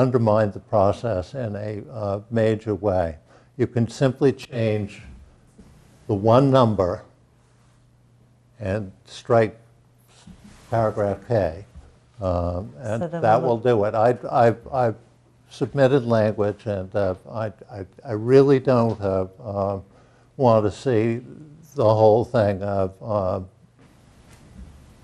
undermine the process in a major way. You can simply change the one number and strike paragraph K, and So then that we'll will do it. I've submitted language, and I really don't want to see the whole thing of.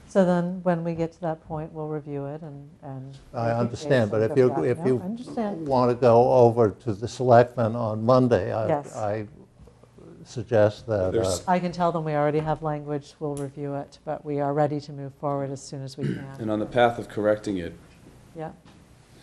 So then, when we get to that point, we'll review it and. I understand, but if go you back. if No, you I understand. want to go over to the selectmen on Monday, Yes. I suggest that. There's- I can tell them we already have language, we'll review it, but we are ready to move forward as soon as we And can. on the path of correcting it, Yeah,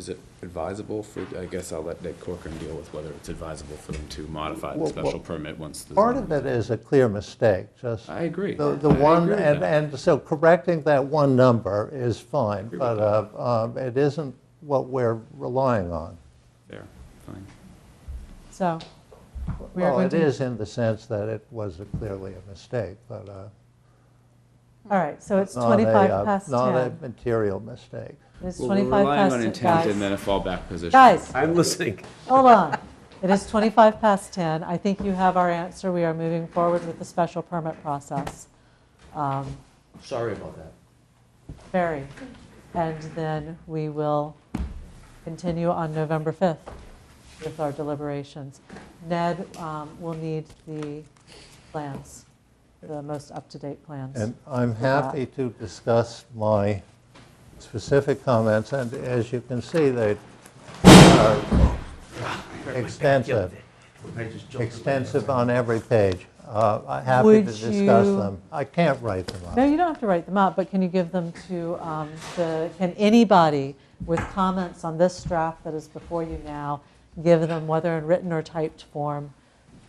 is it advisable for, I guess I'll let Nick Corcoran deal with whether it's advisable for them to modify the Well, special permit once the. Part of it is a clear mistake, just. I agree. The I one, agree with and, that. and so correcting that one number is fine, Agree with but it isn't what we're relying on. There, fine. so. we are Well, going it to- is in the sense that it was clearly a mistake, but All right, so it's not 25 a, past 10. not a material mistake. It's Well, we're 25 relying past on 10, intent and then guys. a fallback position. Guys, I'm listening. hold on. It is 25 past 10. I think you have our answer. We are moving forward with the special permit process. Sorry about that. Very. And then we will continue on November 5th with our deliberations. Ned will need the plans, the most up-to-date plans. And I'm for that. happy to discuss my specific comments, and as you can see, they are extensive. Extensive on every page. I'm happy Would to discuss you- them. I can't write them No, up. you don't have to write them up, but can you give them to can anybody with comments on this draft that is before you now, give them, whether in written or typed form,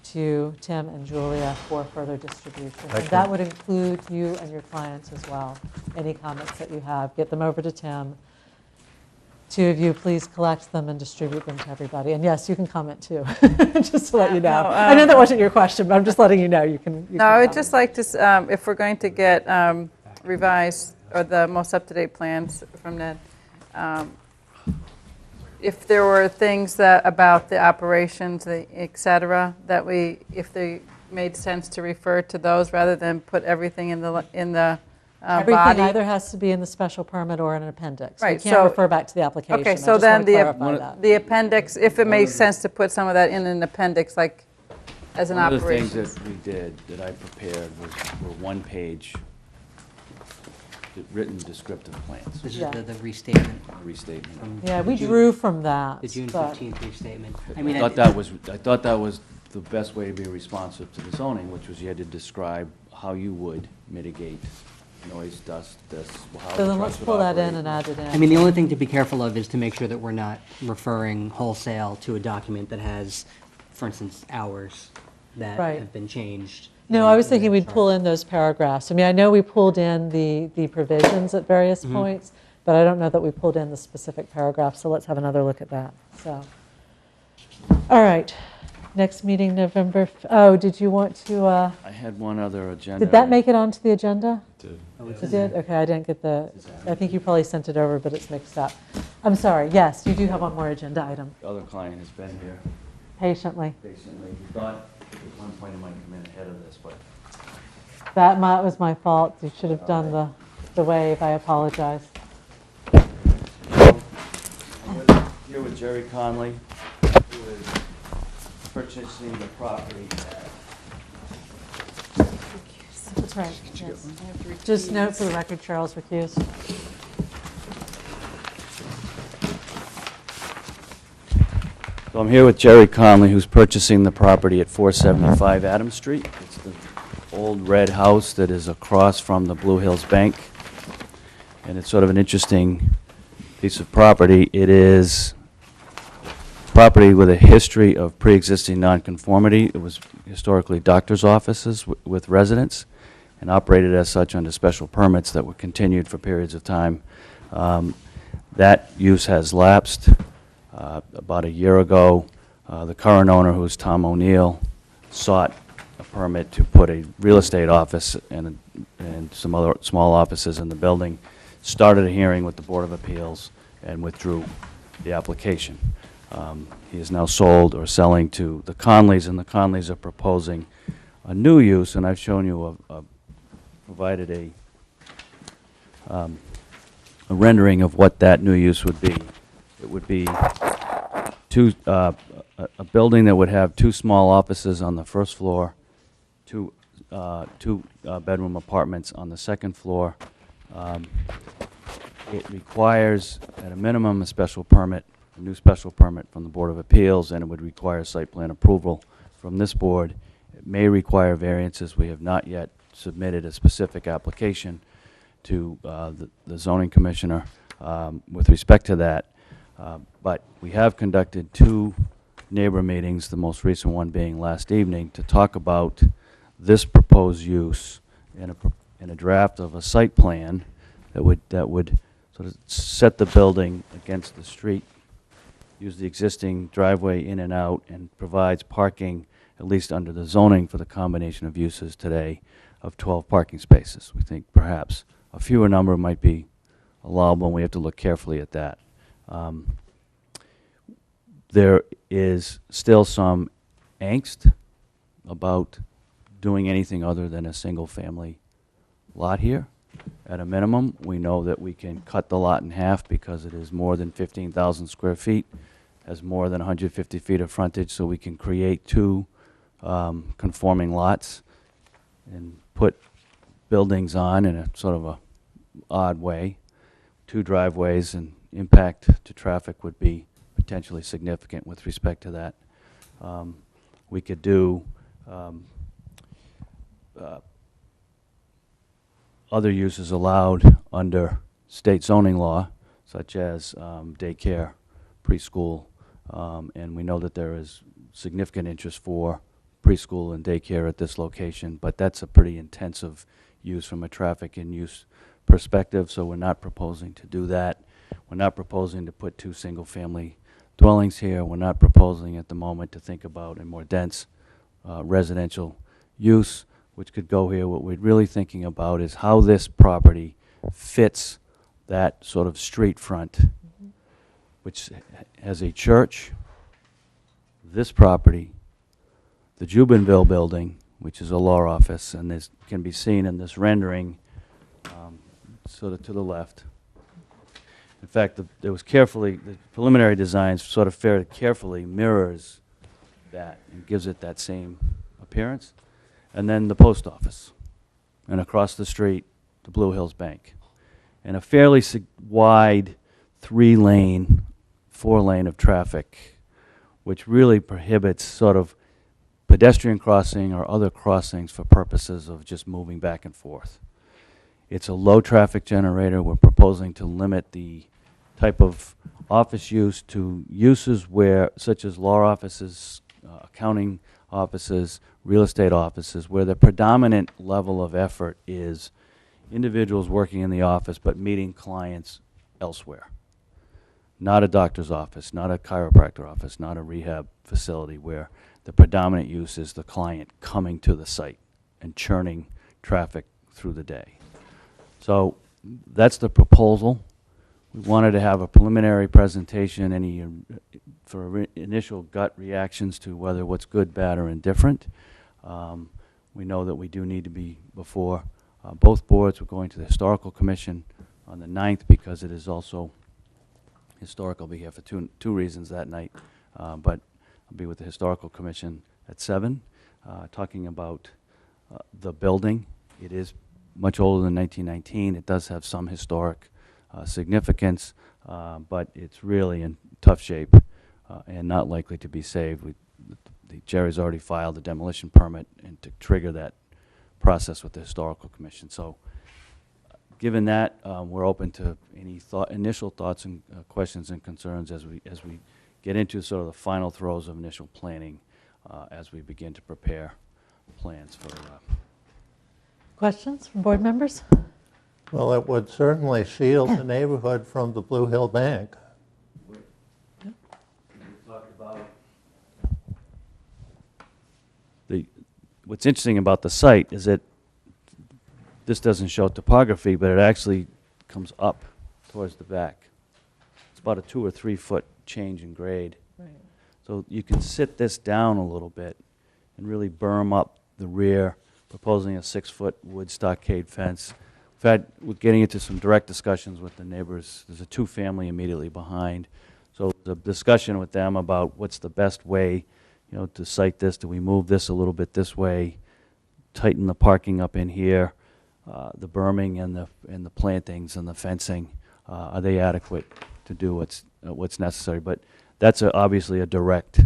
to Tim and Julia for further distribution? And that would include you and your clients as well. Any comments that you have, get them over to Tim. Two of you, please collect them and distribute them to everybody. And yes, you can comment too, just to let you know. No, I know that wasn't your question, but I'm just letting you know you can. No, I would just like to, if we're going to get revised, or the most up-to-date plans from Ned, if there were things that, about the operations, et cetera, that if they made sense to refer to those rather than put everything in the Everything body. either has to be in the special permit or in an appendix. We Right, can't so- refer back to the application. Okay, I so just then want to clarify that. the appendix, if it makes sense to put some of that in an appendix, like as an One of the things operation. that we did, that I prepared, were one-page written descriptive plans, This is Yeah. the restatement restatement. from Yeah, we the June- drew from that. the June but- 15th restatement. I I mean, thought that was the best way to be responsive to the zoning, which was you had to describe how you would mitigate noise, dust, this, how So the then trucks let's would pull that in operate. and add it in. I mean, the only thing to be careful of is to make sure that we're not referring wholesale to a document that has, for instance, hours that Right. have been changed. No, I was thinking we'd pull in those paragraphs. I mean, I know we pulled in the provisions at various points, but I don't know that we pulled in the specific paragraphs, so let's have another look at that. So, all right, next meeting, November, did you want to, I had one other agenda. did that make it onto the agenda? Oh, it's It in did? there. Okay, I didn't get I think you probably sent it over, but it's mixed up. I'm sorry, yes, you do have one more agenda item, The other client has been here patiently. patiently. We thought at one point he might come in ahead of this, but That was my fault. You should have done the wave. I apologize. here with Jerry Conley, who is purchasing the property at That's right. Yes. Just note for the record, Charles recused. So I'm here with Jerry Conley, who's purchasing the property at 475 Adams Street. It's the old red house that is across from the Blue Hills Bank. And it's sort of an interesting piece of property. It is property with a history of pre-existing nonconformity. It was historically doctor's offices with residents and operated as such under special permits that were continued for periods of time. That use has lapsed. About a year ago, the current owner, who's Tom O'Neill, sought a permit to put a real estate office and some other small offices in the building, started a hearing with the Board of Appeals, and withdrew the application. He is now sold or selling to the Conleys, and the Conleys are proposing a new use, and I've shown you provided a rendering of what that new use would be. It would be a building that would have 2 small offices on the first floor, 2 bedroom apartments on the second floor. It requires, at a minimum, a new special permit from the Board of Appeals, and it would require site plan approval from this board. It may require variances. We have not yet submitted a specific application to the zoning commissioner with respect to that. But we have conducted 2 neighbor meetings, the most recent one being last evening, to talk about this proposed use in a draft of a site plan that would sort of set the building against the street, use the existing driveway in and out, and provides parking, at least under the zoning for the combination of uses today, of 12 parking spaces. We think perhaps a fewer number might be allowable, and we have to look carefully at that. There is still some angst about doing anything other than a single-family lot here. At a minimum, we know that we can cut the lot in half because it is more than 15,000 square feet, has more than 150 feet of frontage, so we can create 2 conforming lots and put buildings on in a sort of a odd way. 2 driveways, and impact to traffic would be potentially significant with respect to that. We could do other uses allowed under state zoning law, such as daycare, preschool, and we know that there is significant interest for preschool and daycare at this location, but that's a pretty intensive use from a traffic and use perspective, so we're not proposing to do that. We're not proposing to put 2 single-family dwellings here. We're not proposing at the moment to think about a more dense residential use, which could go here. What we're really thinking about is how this property fits that sort of street front, which has a church, this property, the Jubinville building, which is a law office, and this can be seen in this rendering sort of to the left. In fact, there was the preliminary designs sort of fairly carefully mirrors that and gives it that same appearance. And then the post office. And across the street, the Blue Hills Bank. And a fairly wide 3-lane, 4-lane of traffic, which really prohibits sort of pedestrian crossing or other crossings for purposes of just moving back and forth. It's a low traffic generator. We're proposing to limit the type of office use to uses where, such as law offices, accounting offices, real estate offices, where the predominant level of effort is individuals working in the office but meeting clients elsewhere. Not a doctor's office, not a chiropractor office, not a rehab facility where the predominant use is the client coming to the site and churning traffic through the day. So that's the proposal. We wanted to have a preliminary presentation, for initial gut reactions to whether what's good, bad, or indifferent. We know that we do need to be before both boards. We're going to the Historical Commission on the 9th because it is also historical. I'll be here for two reasons that night, but I'll be with the Historical Commission at 7, talking about the building. It is much older than 1919. It does have some historic significance, but it's really in tough shape and not likely to be saved. Jerry's already filed a demolition permit and to trigger that process with the Historical Commission. So given that, we're open to any initial thoughts and questions and concerns as we get into sort of the final throes of initial planning as we begin to prepare plans for Questions from board members? Well, it would certainly shield the neighborhood from the Blue Hill Bank. What's interesting about the site is that this doesn't show topography, but it actually comes up towards the back. It's about a 2 or 3 foot change in grade. Right. So you can sit this down a little bit and really berm up the rear, proposing a 6-foot wood stockade fence. We're getting into some direct discussions with the neighbors. There's a 2-family immediately behind. So the discussion with them about what's the best way, to site this. Do we move this a little bit this way, tighten the parking up in here, the berming and the plantings and the fencing, are they adequate to do what's necessary? But that's obviously a direct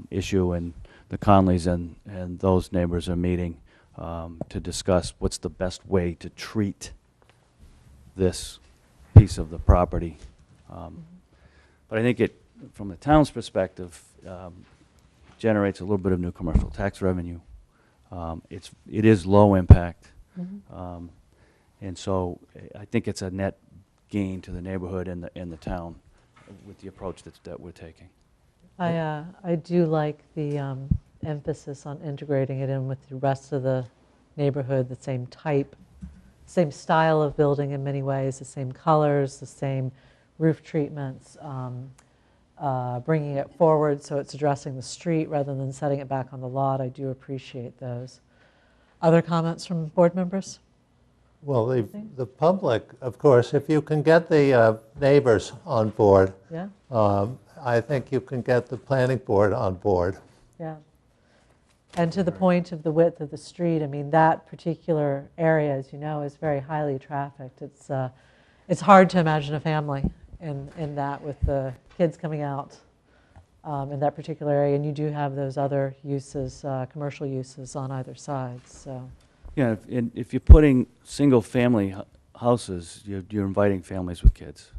issue, and the Conleys and those neighbors are meeting to discuss what's the best way to treat this piece of the property. But I think from the town's perspective, generates a little bit of new commercial tax revenue. It is low impact. And so I think it's a net gain to the neighborhood and the town with the approach that we're taking. I do like the emphasis on integrating it in with the rest of the neighborhood, the same type, same style of building in many ways, the same colors, the same roof treatments, bringing it forward so it's addressing the street rather than setting it back on the lot. I do appreciate those. Other comments from board members? Well, the public, of course, if you can get the neighbors on board, Yeah, I think you can get the planning board on board. yeah. And to the point of the width of the street, I mean, that particular area, as you know, is very highly trafficked. It's hard to imagine a family in that with the kids coming out in that particular area. And you do have those other uses, commercial uses on either side, so. Yeah, if you're putting single-family houses, you're inviting families with kids.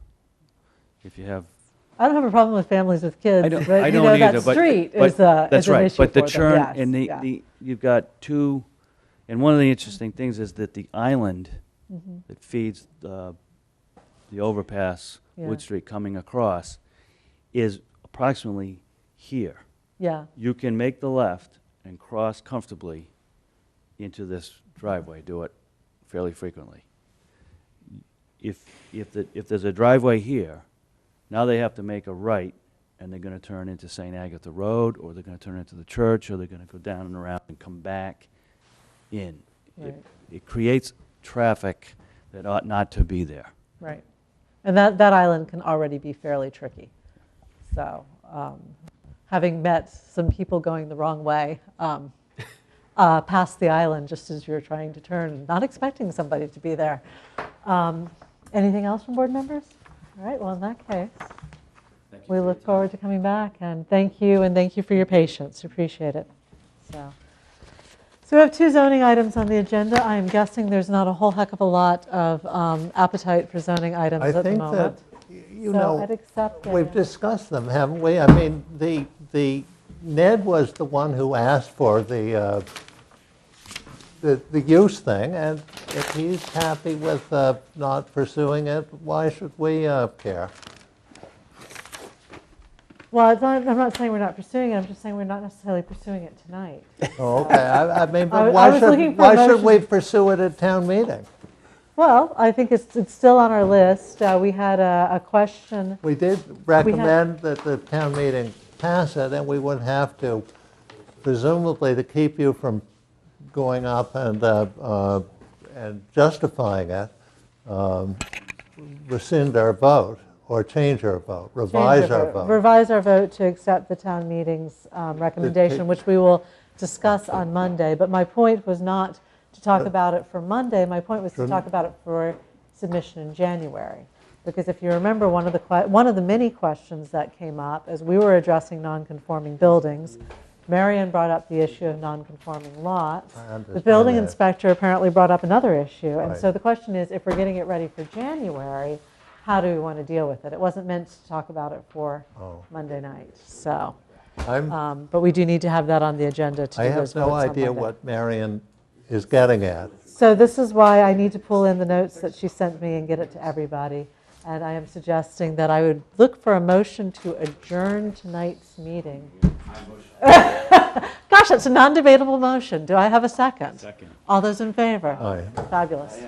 If you have, I don't have a problem with families with kids, I don't but either, that but- street but is that's an right. issue But the for them, churn yes, and yeah. you've got two, and one of the interesting things is that the island that feeds the overpass, Yeah. Wood Street coming across, is approximately here. Yeah, You can make the left and cross comfortably into this driveway, do it fairly frequently. If there's a driveway here, now they have to make a right, and they're going to turn into St. Agatha Road, or they're going to turn into the church, or they're going to go down and around and come back in. Right. It creates traffic that ought not to be there. right. And that island can already be fairly tricky. So having met some people going the wrong way past the island just as you're trying to turn, not expecting somebody to be there. Anything else from board members? All right, well, in that case, we look forward to coming back, and thank you for your patience. Appreciate it. So we have 2 zoning items on the agenda. I am guessing there's not a whole heck of a lot of appetite for zoning items I at the think moment. that, I'd accept we've it. discussed them, haven't we? I mean, the Ned was the one who asked for the use thing, and if he's happy with not pursuing it, why should we care? Well, I'm not saying we're not pursuing it. I'm just saying we're not necessarily pursuing it tonight. Oh, okay, I mean, I but why was looking should, for a why should we motion. pursue it at town meeting? Well, I think it's still on our list. We had a question. We did recommend that the town meeting pass it, and we would have to, presumably to keep you from going up and justifying it, rescind our vote, or change our vote, revise our vote. Revise our vote to accept the town meeting's recommendation, which we will discuss on Monday. But my point was not to talk about it for Monday. My point was to talk about it for submission in January. Because if you remember, one of the many questions that came up as we were addressing non-conforming buildings, Marion brought up the issue of non-conforming lots. The building that. inspector apparently brought up another issue. And Right. so the question is, if we're getting it ready for January, how do we want to deal with it? It wasn't meant to talk about it for Monday night. So, but we do need to have that on the agenda to I do have those no votes on idea Monday. what Marion is getting at. So this is why I need to pull in the notes that she sent me and get it to everybody. And I am suggesting that I would look for a motion to adjourn tonight's meeting. Gosh, that's a non-debatable motion. Do I have a second? Second. All those in favor? Aye. Fabulous.